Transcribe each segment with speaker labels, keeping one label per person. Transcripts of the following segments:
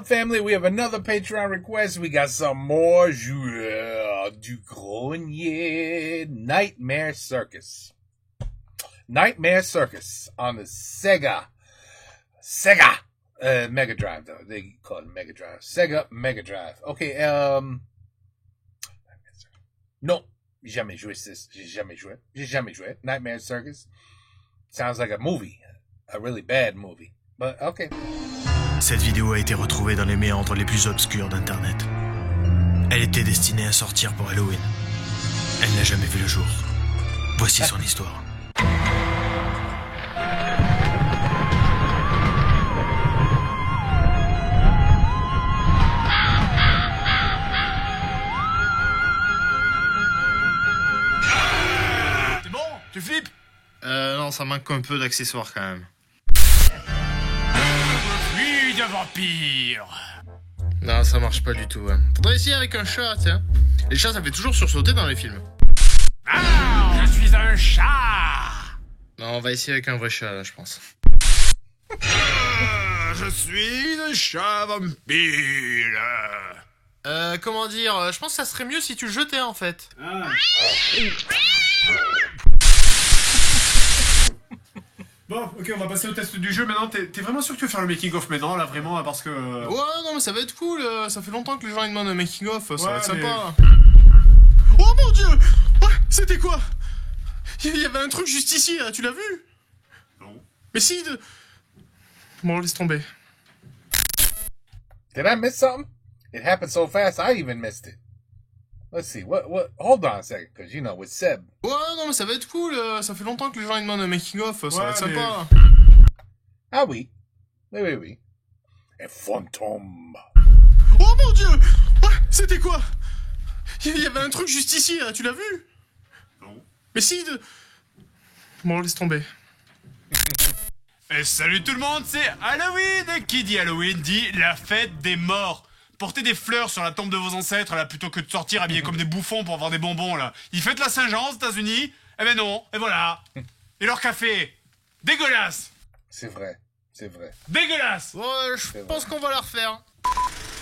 Speaker 1: Family, we have another Patreon request. We got some more Jules du Grenier Nightmare Circus. Nightmare Circus on the Sega Mega Drive, though. They call it Mega Drive. Sega Mega Drive. Okay, non, j'ai jamais joué. Nightmare Circus. Sounds like a movie. A really bad movie. But, okay.
Speaker 2: Cette vidéo a été retrouvée dans les méandres les plus obscurs d'Internet. Elle était destinée à sortir pour Halloween. Elle n'a jamais vu le jour. Voici son histoire.
Speaker 3: C'est bon? Tu flippes?
Speaker 2: Non, ça manque un peu d'accessoires quand même.
Speaker 3: Oui, de vampire.
Speaker 2: Non, ça marche pas du tout. Ouais. Faudrait essayer avec un chat, tiens. Les chats, ça fait toujours sursauter dans les films.
Speaker 3: Ah, je suis un chat.
Speaker 2: Non, on va essayer avec un vrai chat, là, je pense.
Speaker 3: Je suis un chat vampire.
Speaker 2: Comment dire, je pense que ça serait mieux si tu le jetais, en fait.
Speaker 3: Bon, ok, on va passer au test du jeu. Maintenant, t'es vraiment sûr que tu veux faire le making-of maintenant, là, vraiment, parce que...
Speaker 2: Ouais, non, mais ça va être cool. Ça fait longtemps que les gens ils demandent un making-of. Ça va être
Speaker 3: mais...
Speaker 2: sympa. Oh mon dieu! Ouais, c'était quoi? Il y avait un truc juste ici, là, tu l'as vu?
Speaker 3: Non.
Speaker 2: Mais si... Bon, laisse tomber.
Speaker 1: Did I miss something? It happened so fast, I even missed it. Let's see, what, hold on a second, because, you know, with Seb.
Speaker 2: Ouais, non, mais ça va être cool. Ça fait longtemps que les gens ils demandent un making-of. Ça va être sympa.
Speaker 1: Ah oui. Oui. Un fantôme.
Speaker 2: Oh mon dieu! Ouais, c'était quoi? Il y avait un truc juste ici, là, tu l'as vu?
Speaker 3: Non.
Speaker 2: Mais si... Bon, laisse tomber.
Speaker 3: Et salut tout le monde, c'est Halloween. Et qui dit Halloween dit la fête des morts. Portez des fleurs sur la tombe de vos ancêtres, là, plutôt que de sortir habillés comme des bouffons pour avoir des bonbons, là. Ils fêtent la Saint-Jean aux États-Unis. Eh ben non, et voilà. Et leur café, dégueulasse.
Speaker 1: C'est vrai.
Speaker 3: Dégueulasse.
Speaker 2: Ouais, je pense qu'on va la refaire.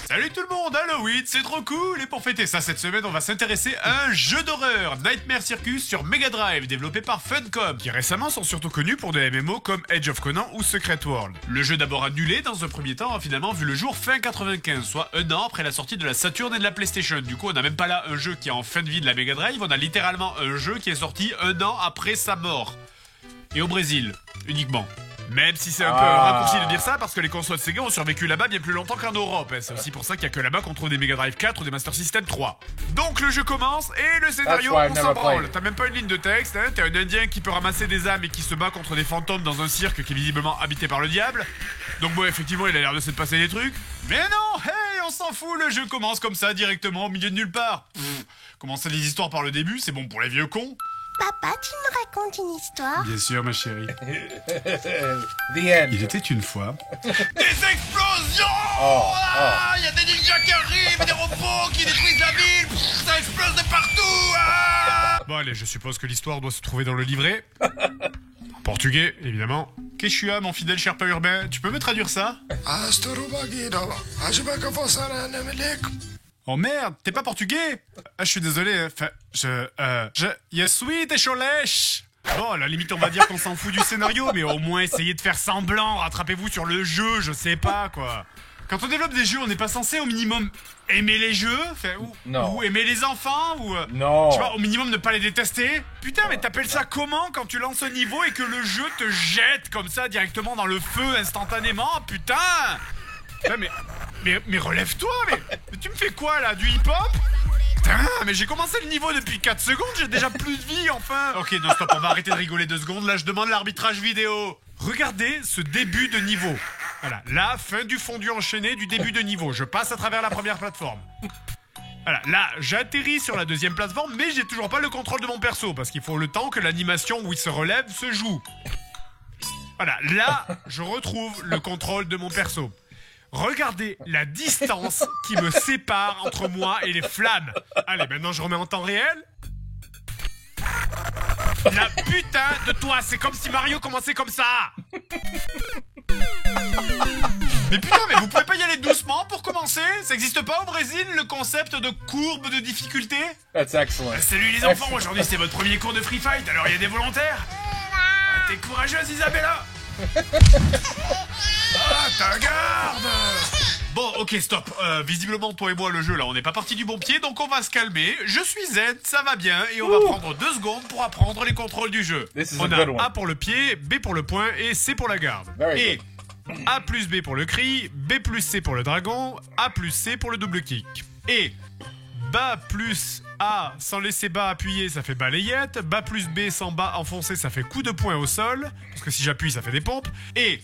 Speaker 3: Salut tout le monde, Halloween, c'est trop cool. Et pour fêter ça, cette semaine, on va s'intéresser à un jeu d'horreur, Nightmare Circus sur Mega Drive, développé par Funcom, qui récemment sont surtout connus pour des MMO comme Age of Conan ou Secret World. Le jeu d'abord annulé dans un premier temps a finalement vu le jour fin 95, soit un an après la sortie de la Saturn et de la PlayStation. Du coup, on n'a même pas là un jeu qui est en fin de vie de la Mega Drive, on a littéralement un jeu qui est sorti un an après sa mort. Et au Brésil, uniquement. Même si c'est un peu un raccourci de dire ça, parce que les consoles Sega ont survécu là-bas bien plus longtemps qu'en Europe. C'est aussi pour ça qu'il n'y a que là-bas qu'on trouve des Mega Drive 4 ou des Master System 3. Donc le jeu commence, et le scénario, on s'en branle. T'as même pas une ligne de texte, hein. T'es un indien qui peut ramasser des âmes et qui se bat contre des fantômes dans un cirque qui est visiblement habité par le diable. Donc bon, effectivement, il a l'air de se passer des trucs. Mais non, hey, on s'en fout, le jeu commence comme ça, directement, au milieu de nulle part. Commencer les histoires par le début, c'est bon pour les vieux cons.
Speaker 4: Papa, tu nous racontes une histoire?
Speaker 3: Bien sûr, ma chérie.
Speaker 1: The end.
Speaker 3: Il était une fois... Des explosions! Il y a des ninjas qui arrivent, des robots qui détruisent la ville, ça explose de partout. Bon allez, je suppose que l'histoire doit se trouver dans le livret. En portugais, évidemment. Quechua, mon fidèle Sherpa urbain, tu peux me traduire ça? Oh merde, t'es pas portugais? Ah, je suis désolé, enfin, je suis décholèche. Bon, à la limite, on va dire qu'on s'en fout du scénario, mais au moins essayez de faire semblant, rattrapez-vous sur le jeu, je sais pas, quoi. Quand on développe des jeux, on n'est pas censé, au minimum, aimer les jeux, enfin, ou aimer les enfants, ou...
Speaker 1: Non.
Speaker 3: Tu vois, au minimum, ne pas les détester. Putain, mais t'appelles ça comment quand tu lances un niveau et que le jeu te jette comme ça, directement dans le feu, instantanément, putain! Mais relève-toi, mais tu me fais quoi là, du hip-hop? Putain, mais j'ai commencé le niveau depuis 4 secondes, j'ai déjà plus de vie enfin. Ok, non stop, on va arrêter de rigoler 2 secondes, là je demande l'arbitrage vidéo. Regardez ce début de niveau. Voilà, la fin du fondu enchaîné du début de niveau, je passe à travers la première plateforme. Voilà, là j'atterris sur la deuxième plateforme, mais j'ai toujours pas le contrôle de mon perso, parce qu'il faut le temps que l'animation où il se relève se joue. Voilà, là je retrouve le contrôle de mon perso. Regardez la distance qui me sépare entre moi et les flammes. Allez, maintenant je remets en temps réel. La putain de toi, c'est comme si Mario commençait comme ça. Mais putain, mais vous pouvez pas y aller doucement pour commencer? Ça existe pas au Brésil, le concept de courbe de difficulté?
Speaker 1: That's excellent.
Speaker 3: Salut les enfants, aujourd'hui c'est votre premier cours de free fight, alors il y a des volontaires? T'es courageuse Isabella. Ah, ta garde. Bon, ok, stop. Visiblement, toi et moi, le jeu, là, on n'est pas parti du bon pied, donc on va se calmer. Je suis zen, ça va bien, et on va prendre 2 secondes pour apprendre les contrôles du jeu. On a A pour le pied, B pour le poing, et C pour la garde. Et A plus B pour le cri, B plus C pour le dragon, A plus C pour le double kick. Et bas plus A sans laisser bas appuyer, ça fait balayette. Bas plus B sans bas enfoncé, ça fait coup de poing au sol. Parce que si j'appuie, ça fait des pompes. Et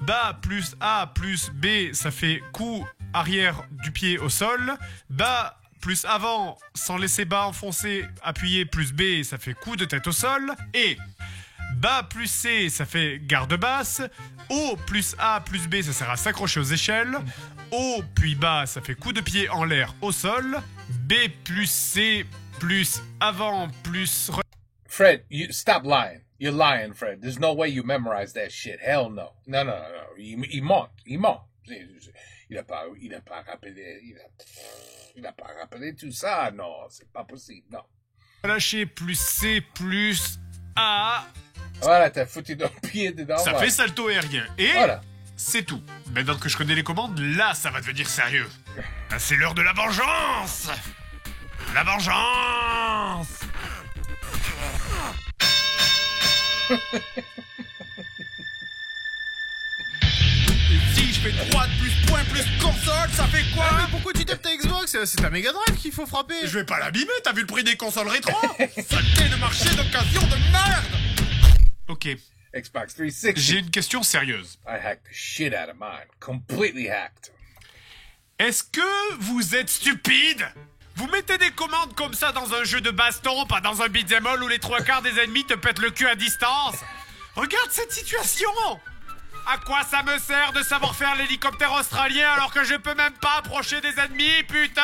Speaker 3: bas plus A plus B, ça fait coup arrière du pied au sol. Bas plus avant sans laisser bas enfoncé, appuyer plus B, ça fait coup de tête au sol. Et bas plus C, ça fait garde basse. O plus A plus B, ça sert à s'accrocher aux échelles. O puis bas, ça fait coup de pied en l'air au sol. B plus C plus avant plus...
Speaker 1: Fred, you stop lying. You're lying, Fred. There's no way you memorize that shit. Hell no. No. Il ment. Il a pas rappelé tout ça. Non, c'est pas possible. Non.
Speaker 3: Lâcher plus C plus A.
Speaker 1: Voilà, t'as foutu d'un pied dedans.
Speaker 3: Ça
Speaker 1: voilà.
Speaker 3: fait salto aérien. Et
Speaker 1: Voilà.
Speaker 3: c'est tout. Maintenant que je connais les commandes, là, ça va devenir sérieux. Là, c'est l'heure de la vengeance. La vengeance. Et si je fais droite plus point plus console, ça fait quoi?
Speaker 5: Mais pourquoi tu tapes ta Xbox? C'est ta Mega Drive qu'il faut frapper.
Speaker 3: Je vais pas l'abîmer, t'as vu le prix des consoles rétro? Saleté de marché d'occasion de merde. Ok,
Speaker 1: Xbox 360.
Speaker 3: j'ai une question sérieuse.
Speaker 1: I hacked the shit out of mine. Completely hacked.
Speaker 3: Est-ce que vous êtes stupide? Vous mettez des commandes comme ça dans un jeu de baston, pas dans un beat'em all où les 3/4 des ennemis te pètent le cul à distance. Regarde cette situation. À quoi ça me sert de savoir faire l'hélicoptère australien alors que je peux même pas approcher des ennemis, putain?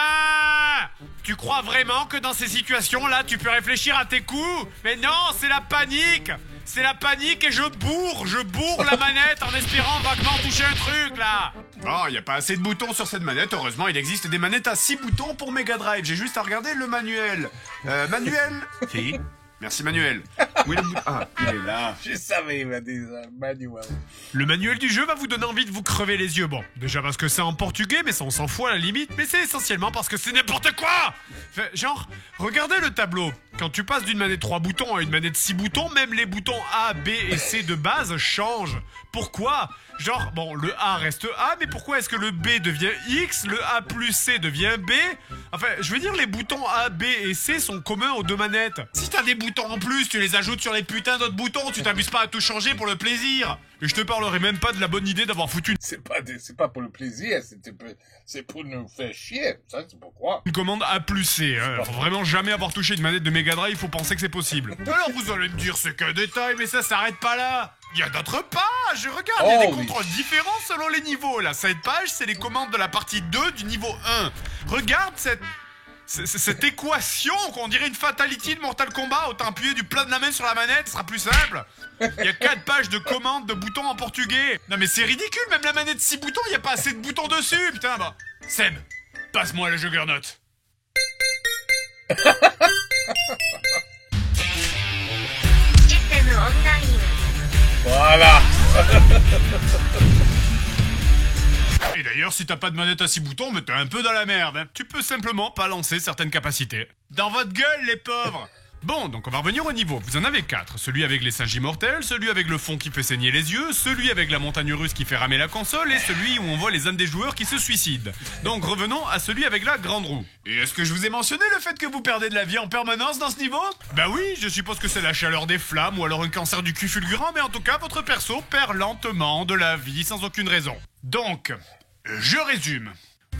Speaker 3: Tu crois vraiment que dans ces situations-là, tu peux réfléchir à tes coups? Mais non, c'est la panique. C'est la panique et je bourre la manette en espérant vaguement toucher un truc, là. Oh, y a pas assez de boutons sur cette manette. Heureusement, il existe des manettes à 6 boutons pour Mega Drive. J'ai juste à regarder le manuel. Manuel? Si. Merci, Manuel. Où est le bouton? Ah, il est là.
Speaker 1: Je savais, il m'a dit ça. Manuel.
Speaker 3: Le manuel du jeu va vous donner envie de vous crever les yeux. Bon, déjà parce que c'est en portugais, mais ça on s'en fout à la limite. Mais c'est essentiellement parce que c'est n'importe quoi. Fait, genre, regardez le tableau. Quand tu passes d'une manette 3 boutons à une manette 6 boutons, même les boutons A, B et C de base changent. Pourquoi? Genre, bon, le A reste A, mais pourquoi est-ce que le B devient X, le A plus C devient B? Enfin, je veux dire, les boutons A, B et C sont communs aux deux manettes. Si t'as des boutons en plus, tu les ajoutes sur les putains d'autres boutons, tu t'amuses pas à tout changer pour le plaisir. Et je te parlerai même pas de la bonne idée d'avoir foutu
Speaker 1: C'est pas pour le plaisir, c'est pour nous faire chier. Ça, c'est pourquoi.
Speaker 3: une commande A plus C. Hein. Faut vraiment jamais avoir touché une manette de Mega Drive, faut penser que c'est possible. Alors vous allez me dire, c'est qu'un détail, mais ça s'arrête pas là. Il y a d'autres pages, regarde, il y a des
Speaker 1: Holy
Speaker 3: contrôles différents selon les niveaux. Là, cette page, c'est les commandes de la partie 2 du niveau 1. Regarde cette équation qu'on dirait une fatality de Mortal Kombat. Autant appuyer du plat de la main sur la manette, ce sera plus simple. Il y a 4 pages de commandes de boutons en portugais. Non mais c'est ridicule, même la manette 6 boutons, il y a pas assez de boutons dessus, putain bah. Seb, passe-moi le Juggernaut.
Speaker 1: Voilà.
Speaker 3: Et d'ailleurs, si t'as pas de manette à 6 boutons, mais t'es un peu dans la merde. Hein. Tu peux simplement pas lancer certaines capacités. Dans votre gueule, les pauvres. Bon, donc on va revenir au niveau. Vous en avez 4. Celui avec les singes immortels, celui avec le fond qui fait saigner les yeux, celui avec la montagne russe qui fait ramer la console, et celui où on voit les âmes des joueurs qui se suicident. Donc revenons à celui avec la grande roue. Et est-ce que je vous ai mentionné le fait que vous perdez de la vie en permanence dans ce niveau? Bah oui, je suppose que c'est la chaleur des flammes ou alors un cancer du cul fulgurant, mais en tout cas, votre perso perd lentement de la vie sans aucune raison. Donc, je résume.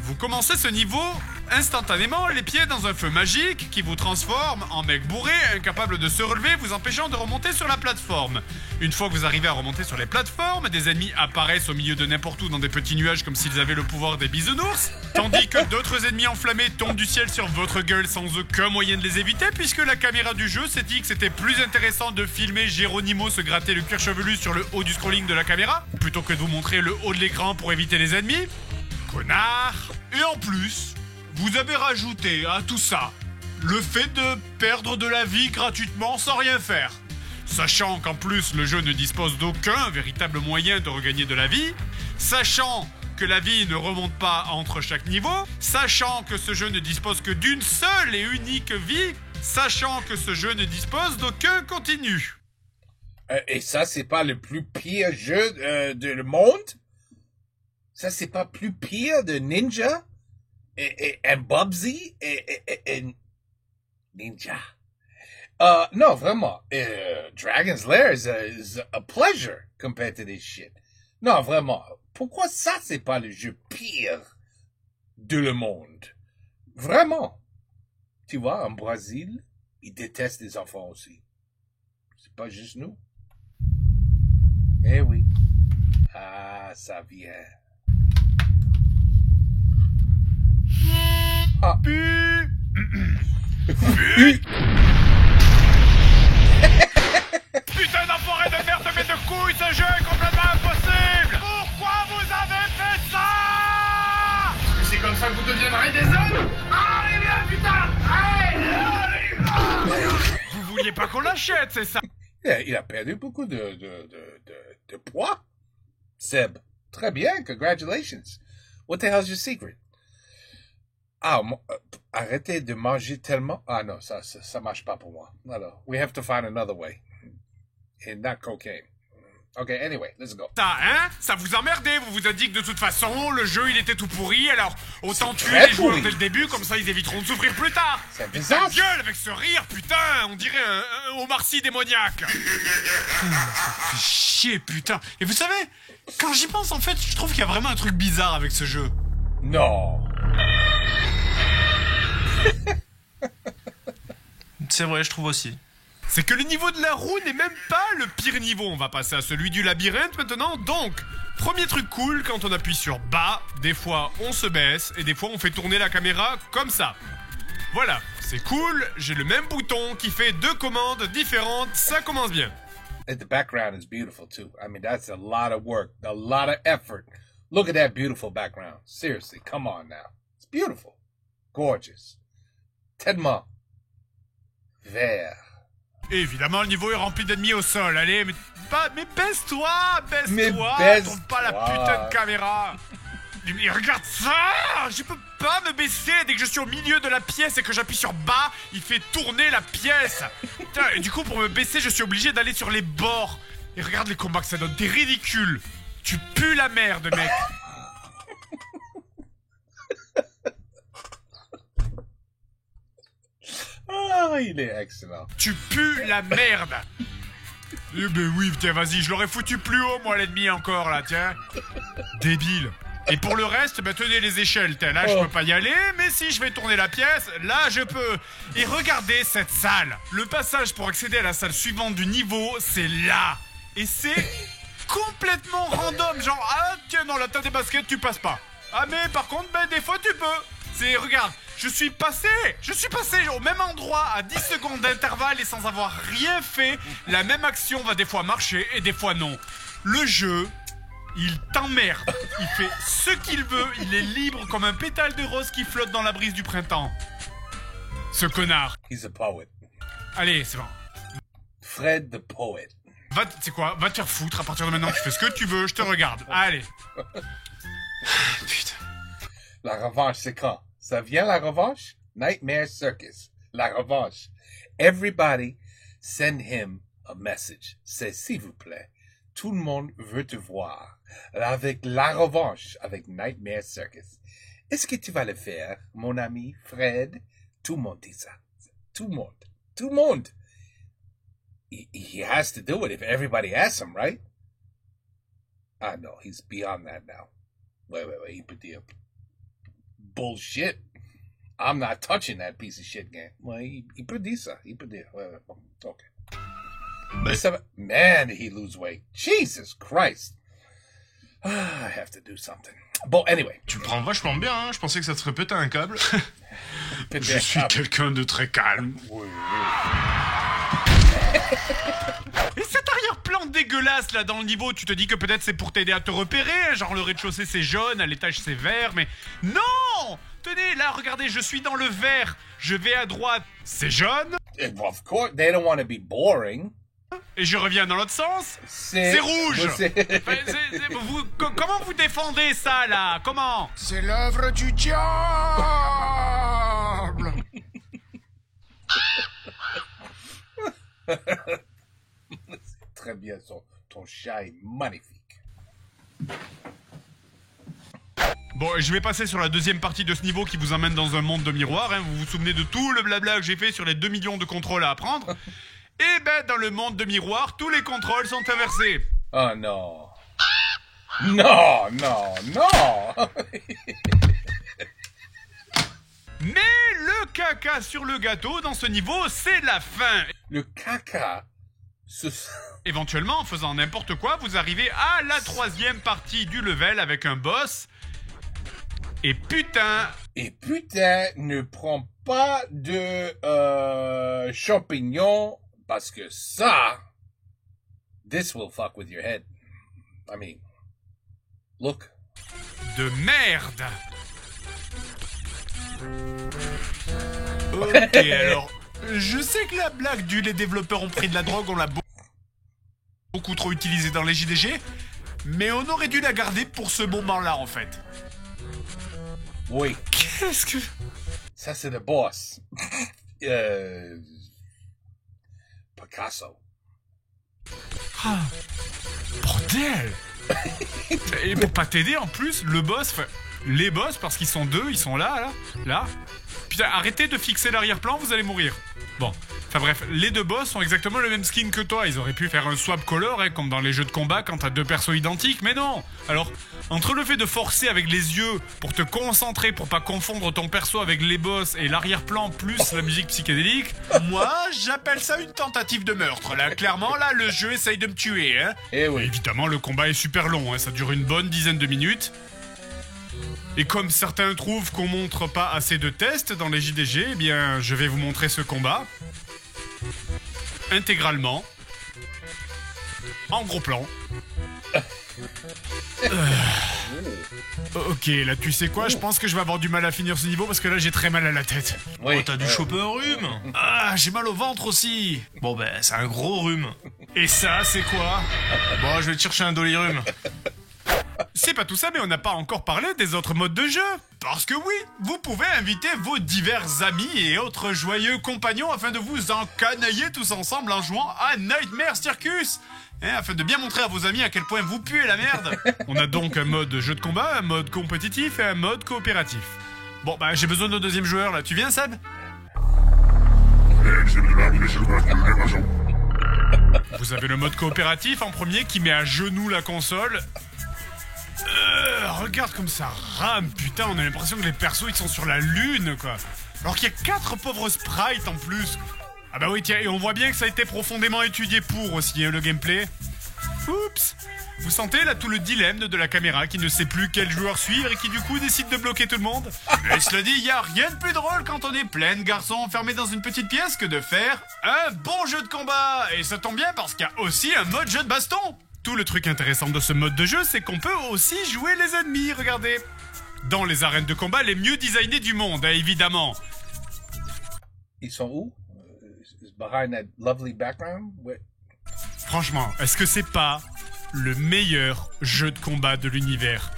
Speaker 3: Vous commencez ce niveau instantanément les pieds dans un feu magique qui vous transforme en mec bourré, incapable de se relever, vous empêchant de remonter sur la plateforme. Une fois que vous arrivez à remonter sur les plateformes, des ennemis apparaissent au milieu de n'importe où dans des petits nuages comme s'ils avaient le pouvoir des bisounours, tandis que d'autres ennemis enflammés tombent du ciel sur votre gueule sans aucun moyen de les éviter, puisque la caméra du jeu s'est dit que c'était plus intéressant de filmer Geronimo se gratter le cuir chevelu sur le haut du scrolling de la caméra, plutôt que de vous montrer le haut de l'écran pour éviter les ennemis. Connard. Et en plus, vous avez rajouté à tout ça le fait de perdre de la vie gratuitement sans rien faire. Sachant qu'en plus le jeu ne dispose d'aucun véritable moyen de regagner de la vie, sachant que la vie ne remonte pas entre chaque niveau, sachant que ce jeu ne dispose que d'une seule et unique vie, sachant que ce jeu ne dispose d'aucun continu.
Speaker 1: Et ça, c'est pas le plus pire jeu de le monde? Ça, c'est pas plus pire de Ninja et Bubsy et Ninja. Non, vraiment. Dragon's Lair is a pleasure compared to this shit. Non, vraiment. Pourquoi ça, c'est pas le jeu pire de le monde? Vraiment. Tu vois, en Brésil, ils détestent les enfants aussi. C'est pas juste nous. Eh oui. Ah, ça vient. Ah.
Speaker 3: Putain d'enfoiré de merde de de couilles, ce jeu est complètement impossible! Pourquoi vous avez fait ça?
Speaker 5: C'est comme ça que vous deviendrez des hommes. Allez, viens, putain. Allez.
Speaker 3: Vous vouliez pas qu'on l'achète, c'est ça?
Speaker 1: Il a perdu beaucoup de poids. Seb. Très bien, congratulations. What the hell's your secret? Ah, arrêtez de manger tellement. Ah non, ça marche pas pour moi. Alors, we have to find another way. And not cocaine. Okay, anyway, let's go.
Speaker 3: Ça, hein? Ça vous emmerdait, vous vous êtes dit que de toute façon, le jeu il était tout pourri, alors autant tuer
Speaker 1: très
Speaker 3: les joueurs
Speaker 1: pourri.
Speaker 3: dès le début, comme ça ils éviteront de souffrir plus tard!
Speaker 1: C'est un
Speaker 3: Ta
Speaker 1: désastre.
Speaker 3: gueule avec ce rire, putain! On dirait un Omar Sy démoniaque! Fait chier, putain! Et vous savez, quand j'y pense, en fait, je trouve qu'il y a vraiment un truc bizarre avec ce jeu.
Speaker 1: Non.
Speaker 6: C'est vrai, je trouve aussi.
Speaker 3: C'est que le niveau de la roue n'est même pas le pire niveau. On va passer à celui du labyrinthe maintenant. Donc, premier truc cool, quand on appuie sur bas, des fois on se baisse et des fois on fait tourner la caméra comme ça. Voilà, c'est cool, j'ai le même bouton qui fait deux commandes différentes, ça commence bien.
Speaker 1: And the background is beautiful too. I mean, that's a lot of work, a lot of effort. Look at that beautiful background. Seriously, come on now. It's beautiful. Gorgeous. Tellement vert.
Speaker 3: Et évidemment, le niveau est rempli d'ennemis au sol. Allez, mais baisse-toi,
Speaker 1: Mais
Speaker 3: baisse-toi,
Speaker 1: baisse-toi.
Speaker 3: tourne pas la putain de caméra. Mais regarde ça! Je peux pas me baisser dès que je suis au milieu de la pièce et que j'appuie sur bas, il fait tourner la pièce. Putain, et du coup, pour me baisser, je suis obligé d'aller sur les bords. Et regarde les combats que ça donne, t'es ridicule. Tu pues la merde, mec.
Speaker 1: Ah, il est excellent.
Speaker 3: Tu pues la merde. Eh ben oui, tiens, vas-y, je l'aurais foutu plus haut, moi, l'ennemi, encore, là, tiens. Débile. Et pour le reste, bah, tenez les échelles, tiens, là, je peux pas y aller, mais si je vais tourner la pièce, là, je peux. Et regardez cette salle. Le passage pour accéder à la salle suivante du niveau, c'est là. Et c'est complètement random, genre, ah, tiens, non, là, t'as des baskets, tu passes pas. Ah, mais par contre, ben, des fois, tu peux. C'est, regarde, je suis passé au même endroit à 10 secondes d'intervalle et sans avoir rien fait. La même action va des fois marcher et des fois non. Le jeu, il t'emmerde. Il fait ce qu'il veut, il est libre comme un pétale de rose qui flotte dans la brise du printemps. Ce connard.
Speaker 1: He's a poet.
Speaker 3: Allez, c'est bon.
Speaker 1: Fred the poet.
Speaker 3: Va, tu sais quoi, va te faire foutre à partir de maintenant, tu fais ce que tu veux, je te regarde. Allez. Putain.
Speaker 1: La revanche, c'est quand? Ça vient la revanche? Nightmare Circus. La revanche. Everybody send him a message. C'est s'il vous plaît. Tout le monde veut te voir. Avec la revanche, avec Nightmare Circus. Est-ce que tu vas le faire, mon ami Fred? Tout le monde dit ça. Tout le monde. Tout le monde. He has to do it if everybody asks him, right? Ah no, he's beyond that now. Wait, il peut dire bullshit. I'm not touching that piece of shit game. Ouais, il peut dire ça. Il peut dire. OK.
Speaker 6: Ben,
Speaker 1: Man, did he lose weight. Jesus Christ. I have to do something. Bon, anyway.
Speaker 6: tu le prends vachement bien, hein. Je pensais que ça te ferait péter un câble.
Speaker 3: Je suis quelqu'un de très calme.
Speaker 1: Oui.
Speaker 3: Et cet arrière-plan dégueulasse là dans le niveau, tu te dis que peut-être c'est pour t'aider à te repérer, genre le rez-de-chaussée c'est jaune, à l'étage c'est vert, mais non! Tenez, là, regardez, je suis dans le vert, je vais à droite, c'est jaune,
Speaker 1: Well, of course, they don't want to be boring.
Speaker 3: et je reviens dans l'autre sens, c'est rouge! Enfin, comment vous défendez ça là? Comment?
Speaker 5: C'est l'œuvre du diable.
Speaker 1: Très bien, ton chat est magnifique.
Speaker 3: Bon, je vais passer sur la deuxième partie de ce niveau qui vous emmène dans un monde de miroirs, hein. Vous vous souvenez de tout le blabla que j'ai fait sur les 2 millions de contrôles à apprendre? Et ben, dans le monde de miroirs, tous les contrôles sont inversés.
Speaker 1: Oh non. Non, non, non.
Speaker 3: Mais le caca sur le gâteau dans ce niveau, c'est la fin.
Speaker 1: Le caca.
Speaker 3: Éventuellement, en faisant n'importe quoi, vous arrivez à la 3e partie du level avec un boss. Et putain,
Speaker 1: Ne prends pas de champignons parce que ça, this will fuck with your head. I mean, look.
Speaker 3: de merde. Ok, alors, je sais que la blague du les développeurs ont pris de la drogue, on l'a beaucoup trop utilisée dans les JDG, mais on aurait dû la garder pour ce moment-là en fait.
Speaker 1: Oui,
Speaker 3: Qu'est-ce que...
Speaker 1: ça c'est le boss. Picasso.
Speaker 3: Ah, bordel. Et pour pas t'aider en plus, le boss, enfin, les boss, parce qu'ils sont deux, ils sont là. Putain, arrêtez de fixer l'arrière-plan, vous allez mourir. Bon, enfin bref, les deux boss ont exactement le même skin que toi. Ils auraient pu faire un swap color, hein, comme dans les jeux de combat quand t'as deux persos identiques, mais non. Alors, entre le fait de forcer avec les yeux pour te concentrer, pour pas confondre ton perso avec les boss et l'arrière-plan plus la musique psychédélique, moi, j'appelle ça une tentative de meurtre. Là, clairement, là, le jeu essaye de me tuer, hein.
Speaker 1: Eh oui.
Speaker 3: Évidemment, le combat est super long, hein, ça dure une bonne dizaine de minutes. Et comme certains trouvent qu'on montre pas assez de tests dans les JDG, eh bien, je vais vous montrer ce combat. Intégralement. En gros plan. Ok, là, tu sais quoi? Je pense que je vais avoir du mal à finir ce niveau parce que là, j'ai très mal à la tête.
Speaker 1: Oui.
Speaker 6: Oh, t'as dû choper un rhume.
Speaker 3: Ah, j'ai mal au ventre aussi.
Speaker 6: Bon, ben, c'est un gros rhume.
Speaker 3: Et ça, c'est quoi?
Speaker 6: Bon, je vais te chercher un dolirume.
Speaker 3: C'est pas tout ça, mais on n'a pas encore parlé des autres modes de jeu. Parce que oui, vous pouvez inviter vos divers amis et autres joyeux compagnons afin de vous encanailler tous ensemble en jouant à Nightmare Circus. Hein, afin de bien montrer à vos amis à quel point vous puez la merde. On a donc un mode jeu de combat, un mode compétitif et un mode coopératif. Bon, bah j'ai besoin d'un deuxième joueur là. Tu viens, Seb? Vous avez le mode coopératif en premier qui met à genoux la console. Regarde comme ça rame, putain, on a l'impression que les persos ils sont sur la lune quoi. Alors qu'il y a 4 pauvres sprites en plus. Ah bah oui tiens, et on voit bien que ça a été profondément étudié pour aussi, hein, le gameplay. Oups. Vous sentez là tout le dilemme de la caméra qui ne sait plus quel joueur suivre et qui du coup décide de bloquer tout le monde. Mais cela dit, y a rien de plus drôle quand on est plein de garçons enfermés dans une petite pièce que de faire un bon jeu de combat. Et ça tombe bien parce qu'il y a aussi un mode jeu de baston. Tout le truc intéressant de ce mode de jeu, c'est qu'on peut aussi jouer les ennemis, regardez. Dans les arènes de combat les mieux designées du monde, hein, évidemment.
Speaker 1: Ils sont où? Behind that lovely background?
Speaker 3: Franchement, est-ce que c'est pas le meilleur jeu de combat de l'univers?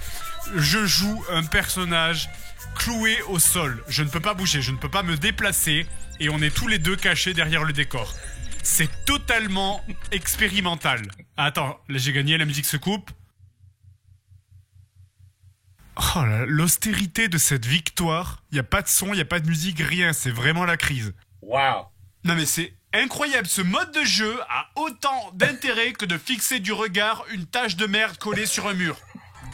Speaker 3: Je joue un personnage cloué au sol. Je ne peux pas bouger, je ne peux pas me déplacer. Et on est tous les deux cachés derrière le décor. C'est totalement expérimental. Attends, là j'ai gagné, la musique se coupe. Oh là, l'austérité de cette victoire. Y a pas de son, y a pas de musique, rien. C'est vraiment la crise.
Speaker 1: Wow.
Speaker 3: Non mais c'est incroyable, ce mode de jeu a autant d'intérêt que de fixer du regard une tache de merde collée sur un mur.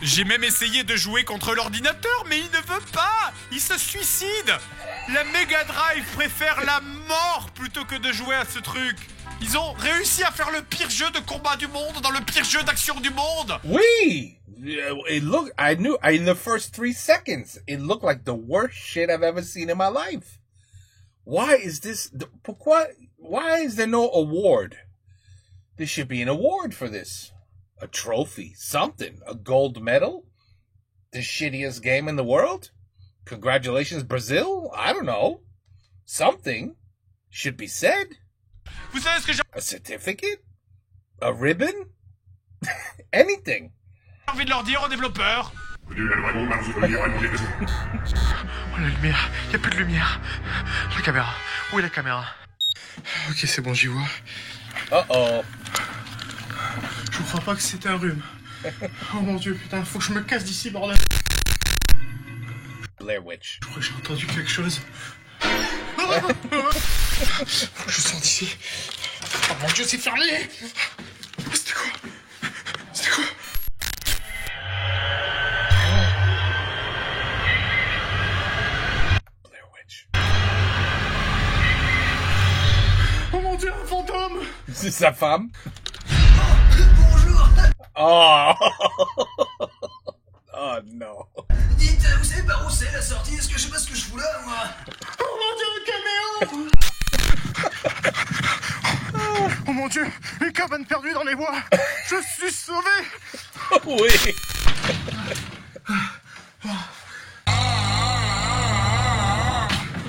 Speaker 3: J'ai même essayé de jouer contre l'ordinateur, mais il ne veut pas. Il se suicide. La Mega Drive préfère la mort plutôt que de jouer à ce truc. Ils ont réussi à faire le pire jeu de combat du monde dans le pire jeu d'action du monde.
Speaker 1: Oui! It looked, I knew, in the first 3 seconds, it looked like the worst shit I've ever seen in my life. Why is this, why is there no award? There should be an award for this. A trophy, something, a gold medal? The shittiest game in the world? Congratulations, Brazil? I don't know. Something should be said.
Speaker 3: Vous savez ce que j'ai
Speaker 1: A certificate? A ribbon? Anything.
Speaker 3: envie de leur dire aux développeurs?
Speaker 6: Oh la lumière, y a plus de lumière. La caméra, où est la caméra? Ok, c'est bon, j'y vois.
Speaker 1: Uh-oh.
Speaker 6: Je crois pas que c'était un rhume. Oh mon dieu, putain, faut que je me casse d'ici, bordel.
Speaker 1: Blair Witch.
Speaker 6: Je crois que j'ai entendu quelque chose. Je sens d'ici. Oh mon dieu, c'est fermé. C'était quoi? C'était quoi?
Speaker 1: Blair Witch.
Speaker 6: Oh mon dieu, un fantôme.
Speaker 1: C'est sa femme? Oh! Oh no.
Speaker 7: Dites, vous savez par où c'est la sortie? Est-ce que je sais pas ce que je fous là, moi?
Speaker 6: Oh mon dieu, un caméo. Oh mon dieu, une cabane perdue dans les bois. Je suis sauvé.
Speaker 1: Oui.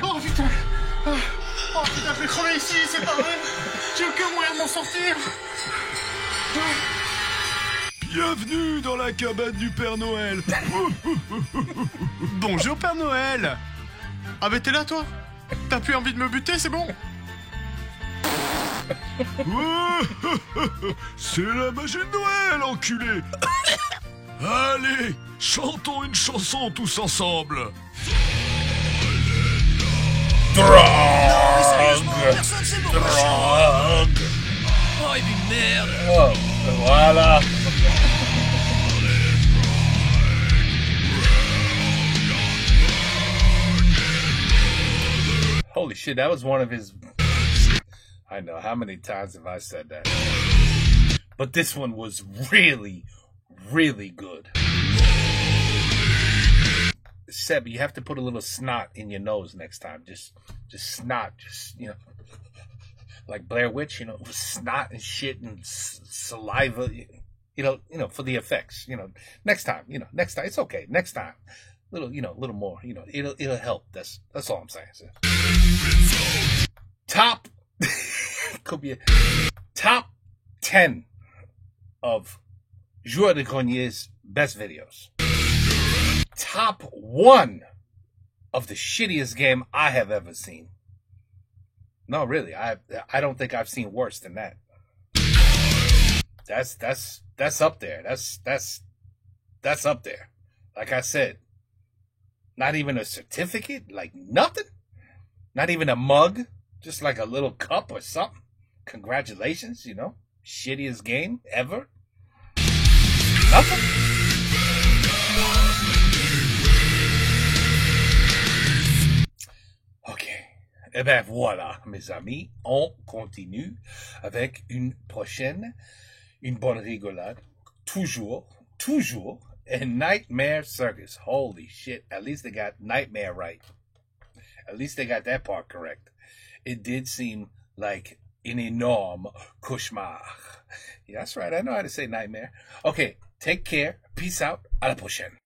Speaker 6: Oh putain. Oh putain, je vais crever ici, c'est pas vrai. J'ai aucun moyen de m'en sortir.
Speaker 3: Bienvenue dans la cabane du Père Noël. Bonjour Père Noël.
Speaker 6: Ah mais t'es là toi? T'as plus envie de me buter, c'est bon?
Speaker 3: C'est la magie de Noël, enculé. Allez, chantons une chanson tous ensemble.
Speaker 7: Personne sait pourquoi je suis
Speaker 1: Drug.
Speaker 7: Oh, et puis merde.
Speaker 1: Oh, voilà. Holy shit, that was one of his... I know, how many times have I said that? But this one was really, really good. Seb, you have to put a little snot in your nose next time. Just snot, you know. Like Blair Witch, you know, with snot and shit and saliva, you know, for the effects, next time, it's okay. Next time, little more, it'll help. That's all I'm saying. So. Top, could be a top 10 of Joueur de Grognier's best videos. Top 1 of the shittiest game I have ever seen. No, really, I don't think I've seen worse than that. That's up there. That's up there. Like I said, not even a certificate, like nothing. Not even a mug, just like a little cup or something. Congratulations, shittiest game ever. Nothing. Ok. Eh ben voilà, mes amis, on continue avec une prochaine, une bonne rigolade. Toujours, a Nightmare Circus. Holy shit, at least they got Nightmare right. At least they got that part correct. It did seem like an enorme cauchemar. Yeah, that's right, I know how to say nightmare. Okay, take care, peace out, à la prochaine.